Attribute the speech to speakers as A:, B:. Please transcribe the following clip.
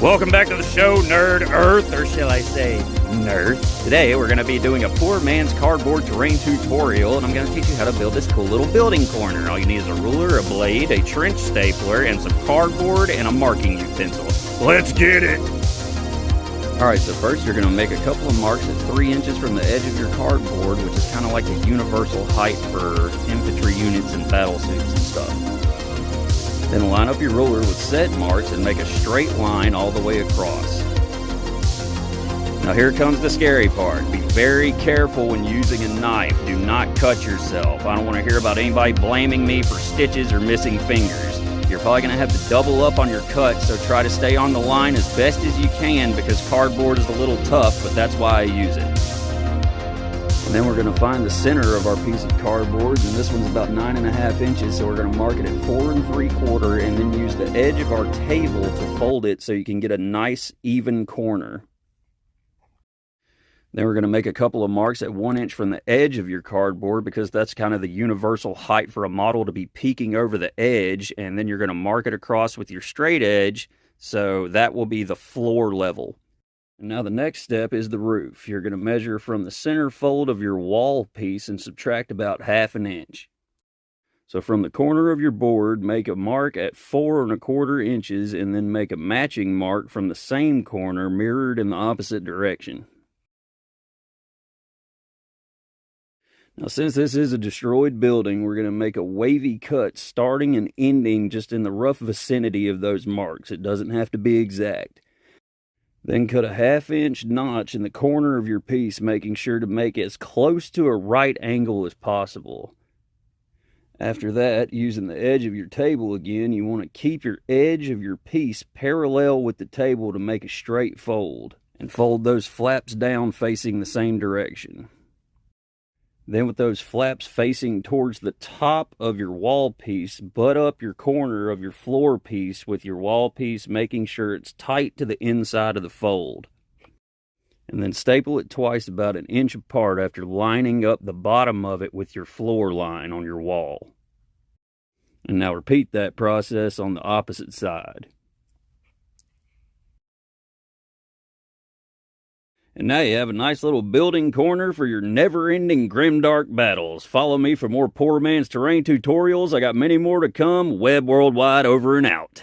A: Welcome back to the show, Nerd Earth, or shall I say, Nerd. Today, we're going to be doing a poor man's cardboard terrain tutorial, and I'm going to teach you how to build this cool little building corner. All you need is a ruler, a blade, a trench stapler, and some cardboard, and a marking utensil. Let's get it! Alright, so first you're going to make a couple of marks at 3 inches from the edge of your cardboard, which is kind of like the universal height for infantry units and battle suits and stuff. Then line up your ruler with set marks and make a straight line all the way across. Now here comes the scary part. Be very careful when using a knife. Do not cut yourself. I don't want to hear about anybody blaming me for stitches or missing fingers. You're probably going to have to double up on your cut, so try to stay on the line as best as you can because cardboard is a little tough, but that's why I use it. And then we're going to find the center of our piece of cardboard, and this one's about 9.5 inches, so we're going to mark it at 4 3/4, and then use the edge of our table to fold it so you can get a nice even corner. Then we're going to make a couple of marks at 1 inch from the edge of your cardboard because that's kind of the universal height for a model to be peeking over the edge, and then you're going to mark it across with your straight edge, so that will be the floor level. And now the next step is the roof. You're going to measure from the center fold of your wall piece and subtract about 1/2 inch. So from the corner of your board, make a mark at 4 1/4 inches and then make a matching mark from the same corner mirrored in the opposite direction. Now since this is a destroyed building, we're going to make a wavy cut starting and ending just in the rough vicinity of those marks. It doesn't have to be exact. Then cut a 1/2 inch notch in the corner of your piece, making sure to make it as close to a right angle as possible. After that, using the edge of your table again, you want to keep your edge of your piece parallel with the table to make a straight fold, and fold those flaps down facing the same direction. Then with those flaps facing towards the top of your wall piece, butt up your corner of your floor piece with your wall piece, making sure it's tight to the inside of the fold. And then staple it twice about 1 inch apart after lining up the bottom of it with your floor line on your wall. And now repeat that process on the opposite side. And now you have a nice little building corner for your never-ending grimdark battles. Follow me for more poor man's terrain tutorials. I got many more to come. Web Worldwide over and out.